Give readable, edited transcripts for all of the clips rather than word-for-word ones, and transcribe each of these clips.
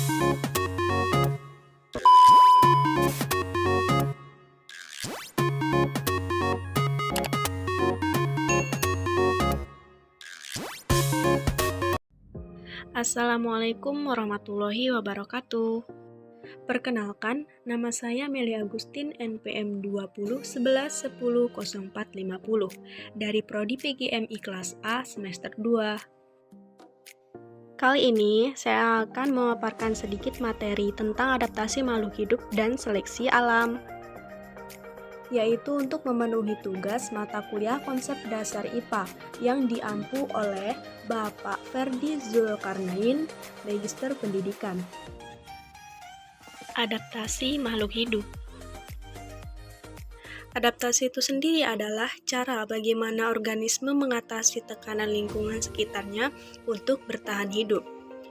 Assalamualaikum warahmatullahi wabarakatuh. Perkenalkan, nama saya Meli Agustin NPM 2011100450 dari Prodi PGMI kelas A semester 2. Kali ini saya akan memaparkan sedikit materi tentang adaptasi makhluk hidup dan seleksi alam, yaitu untuk memenuhi tugas mata kuliah konsep dasar IPA yang diampu oleh Bapak Ferdi Zulkarnain, Magister Pendidikan. Adaptasi makhluk hidup. Adaptasi itu sendiri adalah cara bagaimana organisme mengatasi tekanan lingkungan sekitarnya untuk bertahan hidup.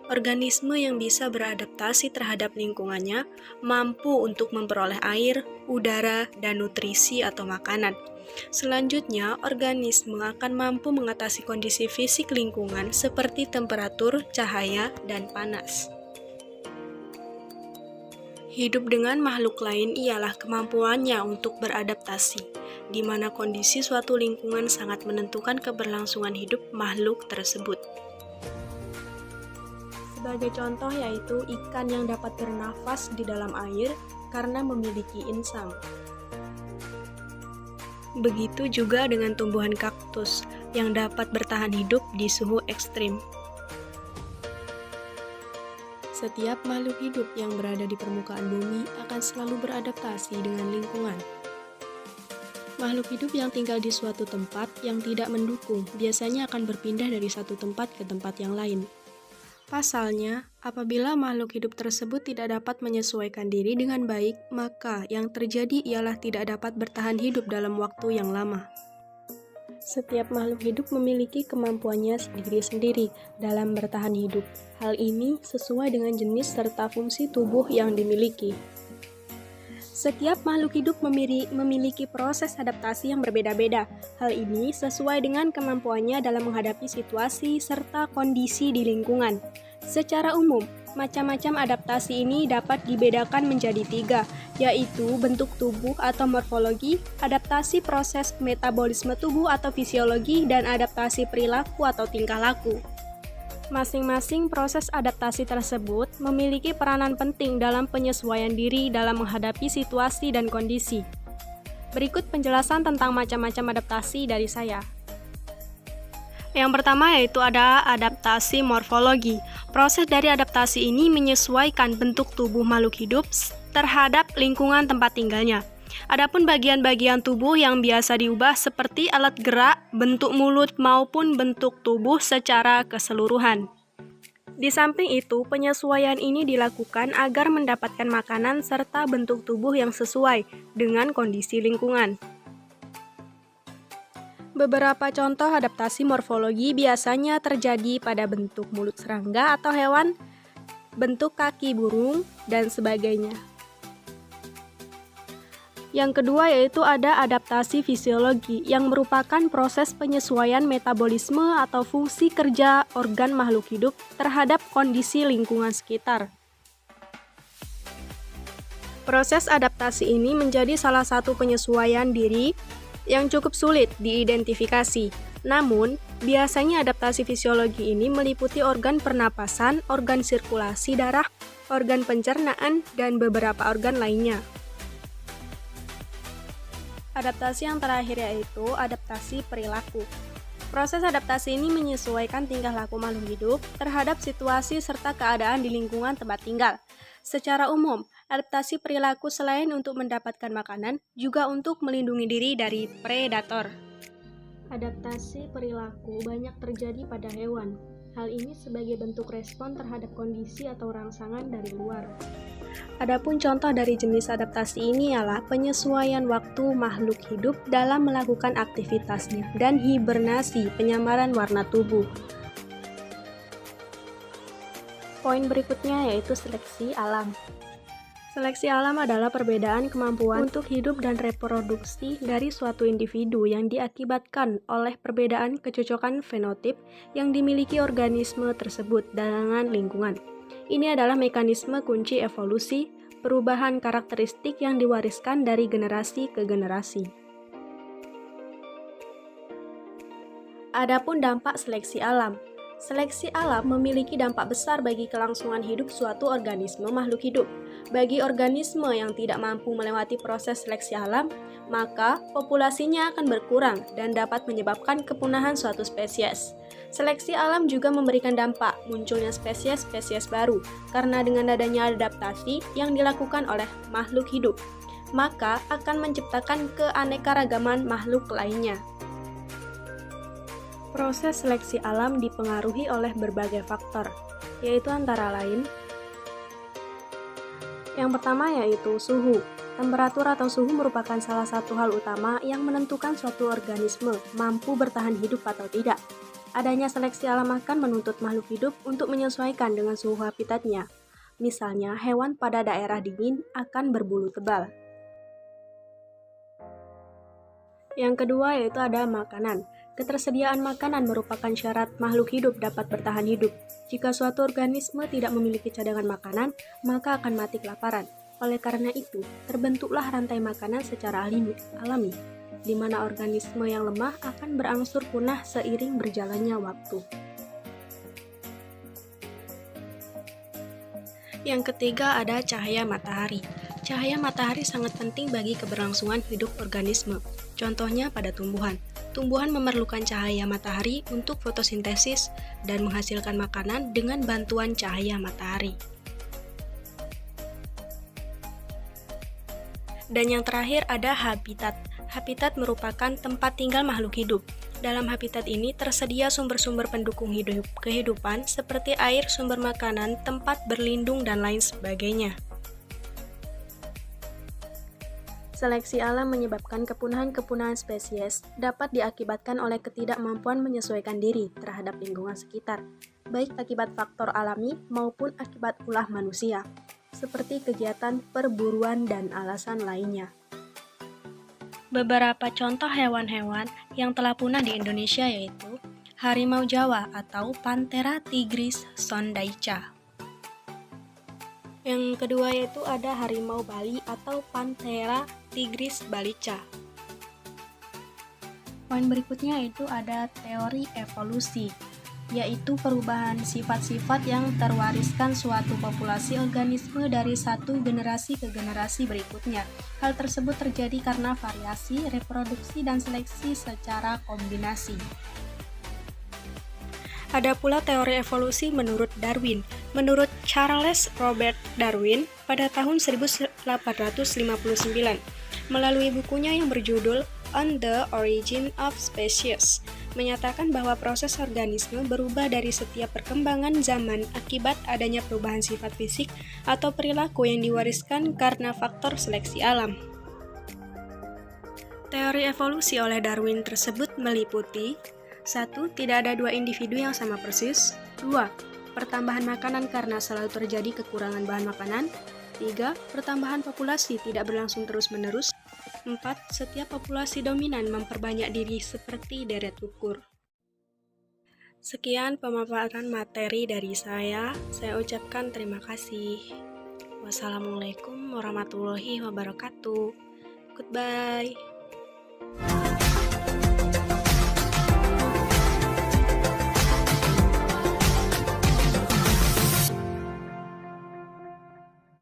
Organisme yang bisa beradaptasi terhadap lingkungannya mampu untuk memperoleh air, udara, dan nutrisi atau makanan. Selanjutnya, organisme akan mampu mengatasi kondisi fisik lingkungan seperti temperatur, cahaya, dan panas. Hidup dengan makhluk lain ialah kemampuannya untuk beradaptasi, di mana kondisi suatu lingkungan sangat menentukan keberlangsungan hidup makhluk tersebut. Sebagai contoh yaitu ikan yang dapat bernafas di dalam air karena memiliki insang. Begitu juga dengan tumbuhan kaktus yang dapat bertahan hidup di suhu ekstrim. Setiap makhluk hidup yang berada di permukaan bumi akan selalu beradaptasi dengan lingkungan. Makhluk hidup yang tinggal di suatu tempat yang tidak mendukung biasanya akan berpindah dari satu tempat ke tempat yang lain. Pasalnya, apabila makhluk hidup tersebut tidak dapat menyesuaikan diri dengan baik, maka yang terjadi ialah tidak dapat bertahan hidup dalam waktu yang lama. Setiap makhluk hidup memiliki kemampuannya sendiri-sendiri dalam bertahan hidup. Hal ini sesuai dengan jenis serta fungsi tubuh yang dimiliki. Setiap makhluk hidup memiliki proses adaptasi yang berbeda-beda. Hal ini sesuai dengan kemampuannya dalam menghadapi situasi serta kondisi di lingkungan. Secara umum, macam-macam adaptasi ini dapat dibedakan menjadi 3, yaitu bentuk tubuh atau morfologi, adaptasi proses metabolisme tubuh atau fisiologi, dan adaptasi perilaku atau tingkah laku. Masing-masing proses adaptasi tersebut memiliki peranan penting dalam penyesuaian diri dalam menghadapi situasi dan kondisi. Berikut penjelasan tentang macam-macam adaptasi dari saya. Yang pertama yaitu ada adaptasi morfologi. Proses dari adaptasi ini menyesuaikan bentuk tubuh makhluk hidup terhadap lingkungan tempat tinggalnya. Adapun bagian-bagian tubuh yang biasa diubah seperti alat gerak, bentuk mulut maupun bentuk tubuh secara keseluruhan. Di samping itu, penyesuaian ini dilakukan agar mendapatkan makanan serta bentuk tubuh yang sesuai dengan kondisi lingkungan. Beberapa contoh adaptasi morfologi biasanya terjadi pada bentuk mulut serangga atau hewan, bentuk kaki burung, dan sebagainya. Yang kedua yaitu ada adaptasi fisiologi yang merupakan proses penyesuaian metabolisme atau fungsi kerja organ makhluk hidup terhadap kondisi lingkungan sekitar. Proses adaptasi ini menjadi salah satu penyesuaian diri yang cukup sulit diidentifikasi. Namun, biasanya adaptasi fisiologi ini meliputi organ pernapasan, organ sirkulasi darah, organ pencernaan, dan beberapa organ lainnya. Adaptasi yang terakhir yaitu adaptasi perilaku. Proses adaptasi ini menyesuaikan tingkah laku makhluk hidup terhadap situasi serta keadaan di lingkungan tempat tinggal. Secara umum, adaptasi perilaku selain untuk mendapatkan makanan, juga untuk melindungi diri dari predator. Adaptasi perilaku banyak terjadi pada hewan. Hal ini sebagai bentuk respon terhadap kondisi atau rangsangan dari luar. Adapun contoh dari jenis adaptasi ini ialah penyesuaian waktu makhluk hidup dalam melakukan aktivitasnya dan hibernasi penyamaran warna tubuh. Poin berikutnya yaitu seleksi alam. Seleksi alam adalah perbedaan kemampuan untuk hidup dan reproduksi dari suatu individu yang diakibatkan oleh perbedaan kecocokan fenotip yang dimiliki organisme tersebut dengan lingkungan. Ini adalah mekanisme kunci evolusi, perubahan karakteristik yang diwariskan dari generasi ke generasi. Adapun dampak seleksi alam. Seleksi alam memiliki dampak besar bagi kelangsungan hidup suatu organisme makhluk hidup. Bagi organisme yang tidak mampu melewati proses seleksi alam, maka populasinya akan berkurang dan dapat menyebabkan kepunahan suatu spesies. Seleksi alam juga memberikan dampak munculnya spesies-spesies baru karena dengan adanya adaptasi yang dilakukan oleh makhluk hidup, maka akan menciptakan keanekaragaman makhluk lainnya. Proses seleksi alam dipengaruhi oleh berbagai faktor, yaitu antara lain yang pertama yaitu suhu. Temperatur atau suhu merupakan salah satu hal utama yang menentukan suatu organisme mampu bertahan hidup atau tidak. Adanya seleksi alam akan menuntut makhluk hidup untuk menyesuaikan dengan suhu habitatnya. Misalnya, hewan pada daerah dingin akan berbulu tebal. Yang kedua yaitu ada makanan. Ketersediaan makanan merupakan syarat makhluk hidup dapat bertahan hidup. Jika suatu organisme tidak memiliki cadangan makanan, maka akan mati kelaparan. Oleh karena itu, terbentuklah rantai makanan secara alami, di mana organisme yang lemah akan berangsur punah seiring berjalannya waktu. Yang ketiga ada cahaya matahari. Cahaya matahari sangat penting bagi keberlangsungan hidup organisme. Contohnya pada tumbuhan. Tumbuhan memerlukan cahaya matahari untuk fotosintesis dan menghasilkan makanan dengan bantuan cahaya matahari. Dan yang terakhir ada habitat. Habitat merupakan tempat tinggal makhluk hidup. Dalam habitat ini tersedia sumber-sumber pendukung kehidupan seperti air, sumber makanan, tempat berlindung, dan lain sebagainya. Seleksi alam menyebabkan kepunahan-kepunahan spesies dapat diakibatkan oleh ketidakmampuan menyesuaikan diri terhadap lingkungan sekitar, baik akibat faktor alami maupun akibat ulah manusia, seperti kegiatan perburuan dan alasan lainnya. Beberapa contoh hewan-hewan yang telah punah di Indonesia yaitu harimau Jawa atau Panthera tigris sondaica. Yang kedua yaitu ada harimau Bali atau Panthera tigris balica. Poin berikutnya yaitu ada teori evolusi, yaitu perubahan sifat-sifat yang terwariskan suatu populasi organisme dari satu generasi ke generasi berikutnya. Hal tersebut terjadi karena variasi, reproduksi, dan seleksi secara kombinasi. Ada pula teori evolusi menurut Darwin. Menurut Charles Robert Darwin, pada tahun 1859, melalui bukunya yang berjudul On the Origin of Species, menyatakan bahwa proses organisme berubah dari setiap perkembangan zaman akibat adanya perubahan sifat fisik atau perilaku yang diwariskan karena faktor seleksi alam. Teori evolusi oleh Darwin tersebut meliputi 1. Tidak ada dua individu yang sama persis. 2. Pertambahan makanan karena selalu terjadi kekurangan bahan makanan. 3. Pertambahan populasi tidak berlangsung terus-menerus. 4. Setiap populasi dominan memperbanyak diri seperti deret ukur. Sekian pemaparan materi dari saya ucapkan terima kasih. Wassalamualaikum warahmatullahi wabarakatuh. Goodbye.